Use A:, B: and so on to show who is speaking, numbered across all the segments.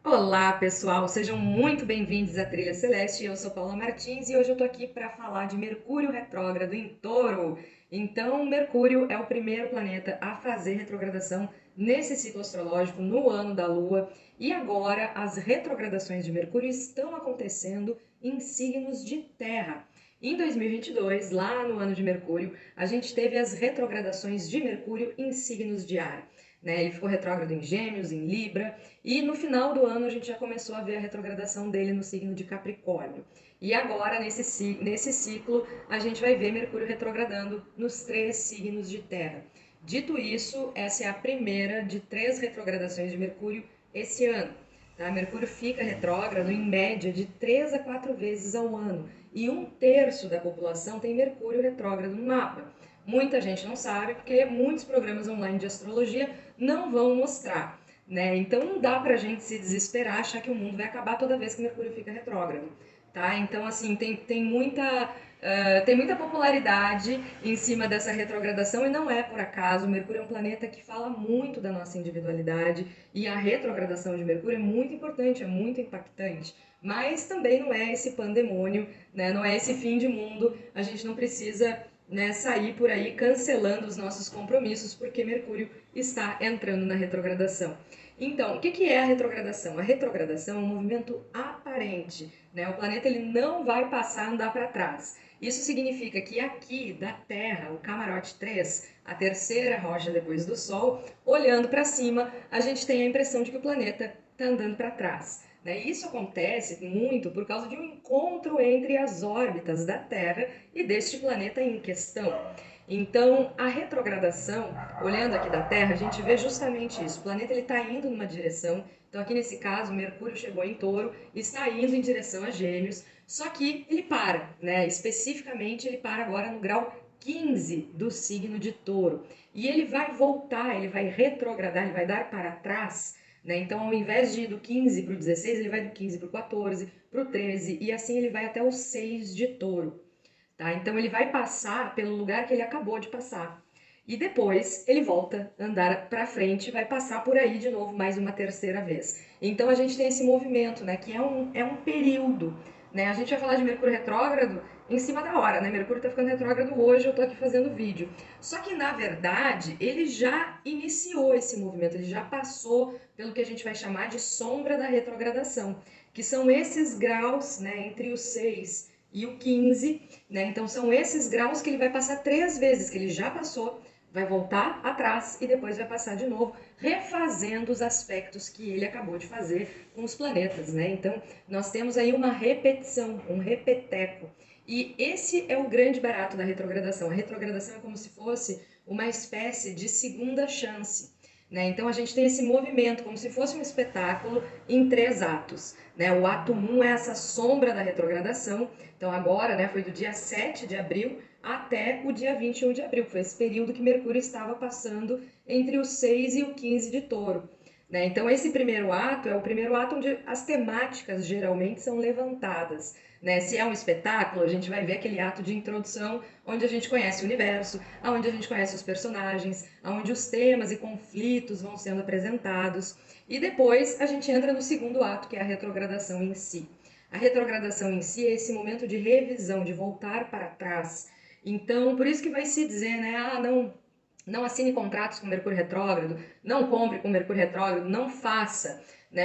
A: Olá, pessoal, sejam muito bem-vindos à Trilha Celeste. Eu sou Paula Martins e hoje eu tô aqui para falar de Mercúrio retrógrado em Touro. Então, Mercúrio é o primeiro planeta a fazer retrogradação nesse ciclo astrológico no ano da Lua, e agora as retrogradações de Mercúrio estão acontecendo em signos de Terra. Em 2022, lá no ano de Mercúrio, a gente teve as retrogradações de Mercúrio em signos de ar. Ele ficou retrógrado em Gêmeos, em Libra, e no final do ano a gente já começou a ver a retrogradação dele no signo de Capricórnio. E agora, nesse ciclo, a gente vai ver Mercúrio retrogradando nos 3 signos de Terra. Dito isso, essa é a primeira de 3 retrogradações de Mercúrio esse ano. Tá? Mercúrio fica retrógrado em média de 3 a 4 vezes ao ano. E 1/3 da população tem Mercúrio retrógrado no mapa. Muita gente não sabe porque muitos programas online de astrologia não vão mostrar. Então não dá pra gente se desesperar, achar que o mundo vai acabar toda vez que Mercúrio fica retrógrado, tá? Então, assim, tem muita popularidade em cima dessa retrogradação e não é por acaso. Mercúrio é um planeta que fala muito da nossa individualidade e a retrogradação de Mercúrio é muito importante, é muito impactante. Mas também não é esse pandemônio, né? Não é esse fim de mundo. A gente não precisa, sair por aí cancelando os nossos compromissos porque Mercúrio está entrando na retrogradação. Então, o que é a retrogradação? A retrogradação é um movimento aparente, né? O planeta ele não vai passar a andar para trás. Isso significa que aqui da Terra, o camarote 3, a terceira rocha depois do Sol, olhando para cima, a gente tem a impressão de que o planeta está andando para trás. Isso acontece muito por causa de um encontro entre as órbitas da Terra e deste planeta em questão. Então, a retrogradação, olhando aqui da Terra, a gente vê justamente isso. O planeta está indo numa direção. Então, aqui nesse caso, Mercúrio chegou em Touro, está indo em direção a Gêmeos, só que ele para, especificamente, ele para agora no grau 15 do signo de Touro. E ele vai voltar, ele vai retrogradar, ele vai dar para trás. Então, ao invés de ir do 15 para o 16, ele vai do 15 para o 14, para o 13, e assim ele vai até o 6 de Touro. Tá? Então ele vai passar pelo lugar que ele acabou de passar. E depois ele volta a andar para frente, vai passar por aí de novo mais uma terceira vez. Então a gente tem esse movimento, que é um período. A gente vai falar de Mercúrio retrógrado em cima da hora, Mercúrio está ficando retrógrado hoje, eu estou aqui fazendo vídeo. Só que na verdade ele já iniciou esse movimento, ele já passou pelo que a gente vai chamar de sombra da retrogradação, que são esses graus, entre os 6 e o 15, Então são esses graus que ele vai passar 3 vezes, que ele já passou, vai voltar atrás e depois vai passar de novo, refazendo os aspectos que ele acabou de fazer com os planetas, Então nós temos aí uma repetição, um repeteco. E esse é o grande barato da retrogradação. A retrogradação é como se fosse uma espécie de segunda chance. Então a gente tem esse movimento como se fosse um espetáculo em 3 atos. O ato 1 é essa sombra da retrogradação. Então agora, foi do dia 7 de abril até o dia 21 de abril. Foi esse período que Mercúrio estava passando entre o 6 e o 15 de Touro. Então esse primeiro ato é o primeiro ato onde as temáticas geralmente são levantadas. Se é um espetáculo, a gente vai ver aquele ato de introdução onde a gente conhece o universo, onde a gente conhece os personagens, onde os temas e conflitos vão sendo apresentados. E depois a gente entra no segundo ato, que é a retrogradação em si. A retrogradação em si é esse momento de revisão, de voltar para trás. Então, por isso que vai se dizer, não assine contratos com Mercúrio retrógrado, não compre com Mercúrio retrógrado, não faça,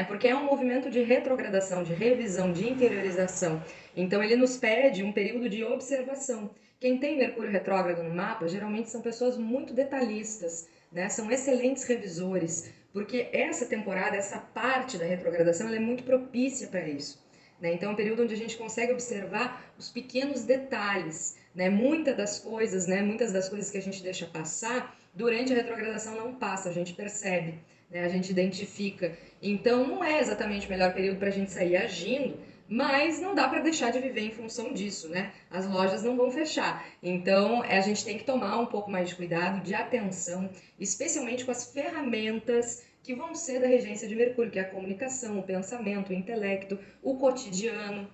A: porque é um movimento de retrogradação, de revisão, de interiorização. Então ele nos pede um período de observação. Quem tem Mercúrio retrógrado no mapa geralmente são pessoas muito detalhistas, são excelentes revisores, porque essa temporada, essa parte da retrogradação, ela é muito propícia para isso. Então é um período onde a gente consegue observar os pequenos detalhes, muitas das coisas que a gente deixa passar, durante a retrogradação não passa, a gente percebe, a gente identifica. Então não é exatamente o melhor período para a gente sair agindo, mas não dá para deixar de viver em função disso, As lojas não vão fechar. Então a gente tem que tomar um pouco mais de cuidado, de atenção, especialmente com as ferramentas que vão ser da regência de Mercúrio, que é a comunicação, o pensamento, o intelecto, o cotidiano,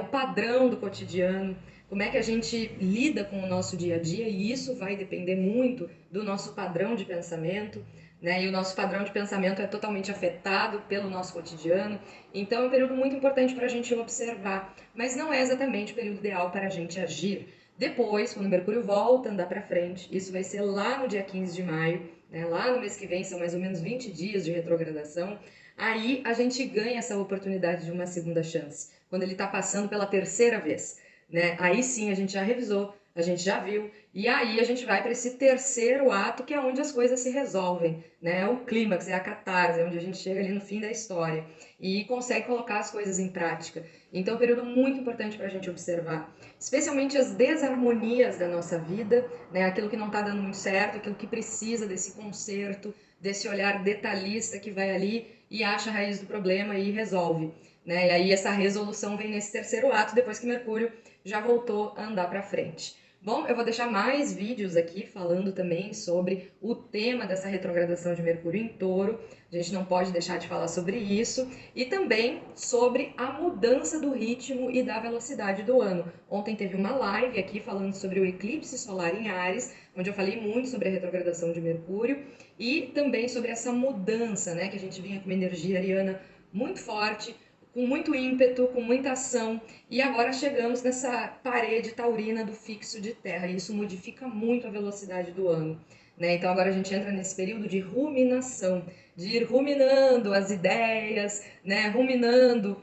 A: o padrão do cotidiano, como é que a gente lida com o nosso dia a dia, e isso vai depender muito do nosso padrão de pensamento. né? E o nosso padrão de pensamento é totalmente afetado pelo nosso cotidiano. Então é um período muito importante para a gente observar, mas não é exatamente o período ideal para a gente agir. Depois, quando o Mercúrio volta a andar para frente, isso vai ser lá no dia 15 de maio, né? Lá no mês que vem, são mais ou menos 20 dias de retrogradação. Aí a gente ganha essa oportunidade de uma segunda chance, quando ele está passando pela terceira vez, né? Aí sim a gente já revisou, a gente já viu, e aí a gente vai para esse terceiro ato, que é onde as coisas se resolvem, né? É o clímax, é a catarse, é onde a gente chega ali no fim da história e consegue colocar as coisas em prática. Então é um período muito importante para a gente observar, especialmente as desarmonias da nossa vida, né? Aquilo que não está dando muito certo, aquilo que precisa desse conserto, desse olhar detalhista que vai ali e acha a raiz do problema e resolve, né? E aí essa resolução vem nesse terceiro ato, depois que Mercúrio já voltou a andar para frente. Bom, eu vou deixar mais vídeos aqui falando também sobre o tema dessa retrogradação de Mercúrio em Touro. A gente não pode deixar de falar sobre isso. E também sobre a mudança do ritmo e da velocidade do ano. Ontem teve uma live aqui falando sobre o eclipse solar em Áries, onde eu falei muito sobre a retrogradação de Mercúrio e também sobre essa mudança, né? Que a gente vinha com uma energia ariana muito forte, com muito ímpeto, com muita ação, e agora chegamos nessa parede taurina do fixo de terra, e isso modifica muito a velocidade do ano, né? Então agora a gente entra nesse período de ruminação, de ir ruminando as ideias, né? Ruminando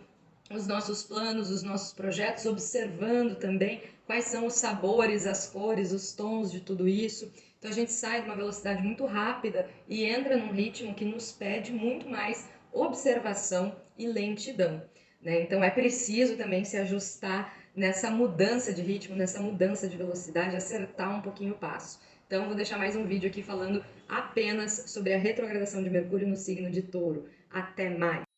A: os nossos planos, os nossos projetos, observando também quais são os sabores, as cores, os tons de tudo isso. Então a gente sai de uma velocidade muito rápida e entra num ritmo que nos pede muito mais observação e lentidão, né? Então é preciso também se ajustar nessa mudança de ritmo, nessa mudança de velocidade, acertar um pouquinho o passo. Então vou deixar mais um vídeo aqui falando apenas sobre a retrogradação de Mercúrio no signo de Touro. Até mais!